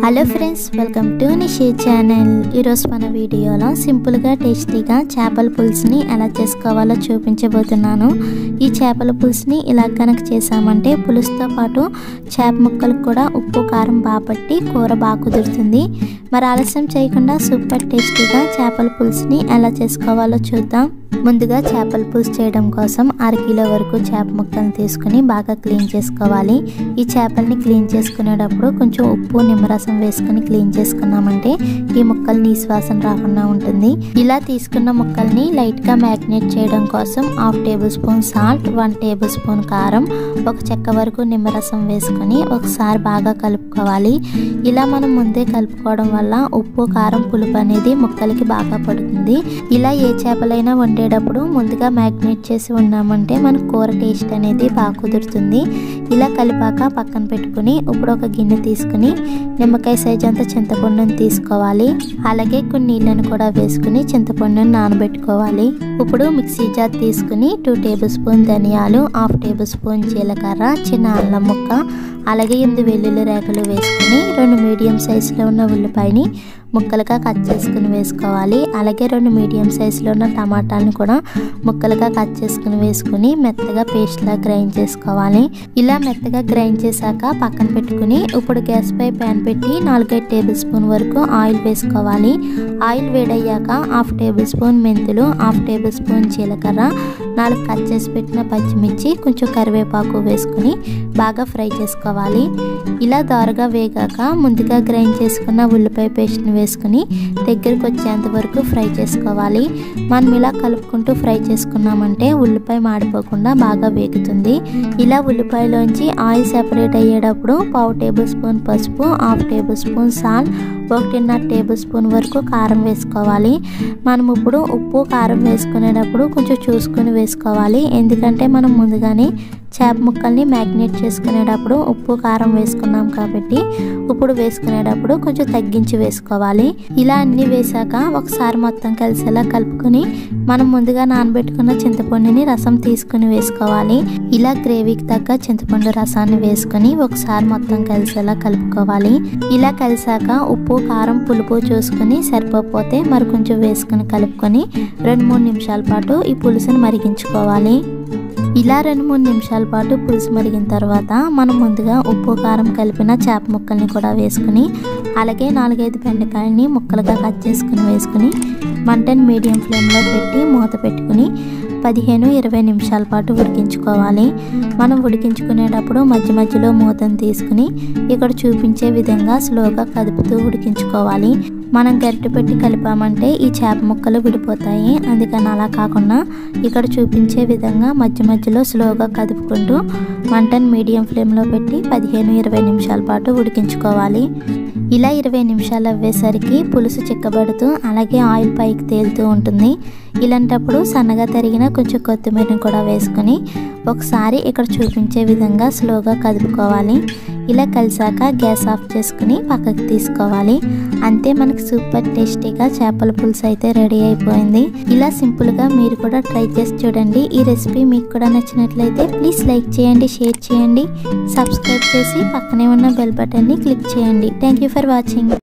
Hello friends, welcome to నిషే channel. ఈరోజు మన వీడియోలో సింపుల్గా టేస్టీగా చేపల పులుసుని ఎలా చేసుకోవాలో చూపించబోతున్నాను. ఈ చేపల పులుసుని ఇలా కనుక చేసామంటే పులుసుతో పాటు చేప ముక్కలకు కూడా ఉప్పు కారం బాపట్టి కూర బాగా కుదురుతుంది. మరి ఆలస్యం చేయకుండా సూపర్ టేస్టీగా చేపల పులుసుని ఎలా చేసుకోవాలో చూద్దాం. ముందుగా చేపల పులుసు చేయడం కోసం 1/2 కిలో వరకు చేప ముక్కలను తీసుకుని బాగా క్లీన్ చేసుకోవాలి. ఈ చేపల్ని క్లీన్ చేసుకునేటప్పుడు కొంచెం ఉప్పు నిమ్మరసం వేసుకుని క్లీన్ చేసుకున్నామంటే ఈ ముక్కలు నీసు వాసన రాకుండా ఉంటుంది. ఇలా తీసుకున్న ముక్కల్ని లైట్గా మ్యారినేట్ చేయడం కోసం 1/2 table spoon salt, 1 table spoon కారం, 1 చెక్క వరకు నిమ్మరసం వేసుకొని ఒకసారి బాగా కలుపుకోవాలి. ఇలా మనం ముందే కలుపుకోవడం వల్ల ఉప్పు కారం పులుపు అనేది ముక్కలకి బాగా పడుతుంది. ఇలా ఏ చేపలైనా వండేటప్పుడు ముందుగా మ్యారినేట్ చేసి ఉన్నామంటే మన కూర టేస్ట్ అనేది బాగా కుదురుతుంది. ఇలా కలిపాక పక్కన పెట్టుకుని ఇప్పుడు ఒక గిన్నె తీసుకుని నిమ్మకాయ సైజ్ అంత చింతపండుని తీసుకోవాలి. అలాగే కొన్ని నీళ్ళను కూడా వేసుకుని చింతపండుని నానబెట్టుకోవాలి. ఇప్పుడు మిక్సీ జార్ తీసుకుని 2 టేబుల్ స్పూన్ ధనియాలు, 1/2 టేబుల్ స్పూన్ జీలకర్ర, చిన్న అల్లం ముక్క, అలాగే 8 వెల్లుల్లి రేఖలు వేసుకుని 2 మీడియం సైజులో ఉన్న ఉల్లిపాయని ముక్కలుగా కట్ చేసుకుని వేసుకోవాలి. అలాగే 2 మీడియం సైజులో ఉన్న టమాటాలను కూడా ముక్కలుగా కట్ చేసుకుని వేసుకుని మెత్తగా పేస్ట్లా గ్రైండ్ చేసుకోవాలి. ఇలా మెత్తగా గ్రైండ్ చేశాక పక్కన పెట్టుకుని ఇప్పుడు గ్యాస్ పై ప్యాన్ పెట్టి 4-5 టేబుల్ స్పూన్ వరకు ఆయిల్ వేసుకోవాలి. ఆయిల్ వేడయ్యాక 1/2 టేబుల్ స్పూన్ మెంతులు, 1/2 టేబుల్ స్పూన్ జీలకర్ర, 4 కట్ చేసి పెట్టిన పచ్చిమిర్చి, కొంచెం కరివేపాకు వేసుకుని బాగా ఫ్రై చేసుకోవాలి. ఇలా దోరగా వేగాక ముందుగా గ్రైండ్ చేసుకున్న ఉల్లిపాయ పేస్ట్ని వేసుకుని దగ్గరికి వచ్చేంత వరకు ఫ్రై చేసుకోవాలి. మనం ఇలా కలుపుకుంటూ ఫ్రై చేసుకున్నామంటే ఉల్లిపాయ మాడిపోకుండా బాగా వేగుతుంది. ఇలా ఉల్లిపాయలోంచి ఆయిల్ సెపరేట్ అయ్యేటప్పుడు 1/2 టేబుల్ స్పూన్ పసుపు, 1/2 table spoon salt, 1.5 table spoon వరకు కారం వేసుకోవాలి. మనం ఇప్పుడు ఉప్పు కారం వేసుకునేటప్పుడు కొంచెం చూసుకుని వేసుకోవాలి. ఎందుకంటే మనం ముందుగానే చేప ముక్కల్ని మ్యారినేట్ చేసుకునేటప్పుడు ఉప్పు కారం వేసుకున్నాం కాబట్టి ఇప్పుడు వేసుకునేటప్పుడు కొంచెం తగ్గించి వేసుకోవాలి. ఇలా అన్నీ వేసాక ఒకసారి మొత్తం కలిసేలా కలుపుకొని మనం ముందుగా నానబెట్టుకున్న చింతపండుని రసం తీసుకుని వేసుకోవాలి. ఇలా గ్రేవీకి తగ్గ చింతపండు రసాన్ని వేసుకొని ఒకసారి మొత్తం కలిసేలా కలుపుకోవాలి. ఇలా కలిసాక ఉప్పు కారం పులుపు చూసుకుని సరిపోతే మరి కొంచెం వేసుకుని కలుపుకొని 2-3 నిమిషాల పాటు ఈ పులుసుని మరిగించుకోవాలి. ఇలా 2-3 నిమిషాల పాటు పులుసు మరిగిన తర్వాత మనం ముందుగా ఉప్పు కారం కలిపిన చేప ముక్కల్ని కూడా వేసుకుని అలాగే 4-5 బెండకాయలని ముక్కలుగా కట్ చేసుకుని వేసుకుని మంటని మీడియం ఫ్లేమ్లో పెట్టి మూత పెట్టుకుని 15-20 నిమిషాల పాటు ఉడికించుకోవాలి. మనం ఉడికించుకునేటప్పుడు మధ్య మధ్యలో మూతను తీసుకుని ఇక్కడ చూపించే విధంగా స్లోగా కదుపుతూ ఉడికించుకోవాలి. మనం గరిటె పెట్టి కలిపామంటే ఈ చేప ముక్కలు విడిపోతాయి. అందుకని అలా కాకుండా ఇక్కడ చూపించే విధంగా మధ్య మధ్యలో స్లోగా కదుపుకుంటూ మంటను మీడియం ఫ్లేమ్లో పెట్టి 15-20 నిమిషాల పాటు ఉడికించుకోవాలి. ఇలా 20 నిమిషాలు అవ్వేసరికి పులుసు చిక్కబడుతూ అలాగే ఆయిల్ పైకి తేలుతూ ఉంటుంది. ఇలాంటప్పుడు సన్నగా తరిగిన కొంచెం కొత్తిమీరని కూడా వేసుకొని ఒకసారి ఇక్కడ చూపించే విధంగా స్లోగా కదుపుకోవాలి. ఇలా కలిసాక గ్యాస్ ఆఫ్ చేసుకుని పక్కకి తీసుకోవాలి. అంతే, మనకి సూపర్ టేస్టీగా చేపల పులుసు అయితే రెడీ అయిపోయింది. ఇలా సింపుల్గా మీరు కూడా ట్రై చేసి చూడండి. ఈ రెసిపీ మీకు కూడా నచ్చినట్లయితే ప్లీజ్ లైక్ చేయండి, షేర్ చేయండి, సబ్స్క్రైబ్ చేసి పక్కనే ఉన్న బెల్ బటన్ని క్లిక్ చేయండి. Thank you for watching.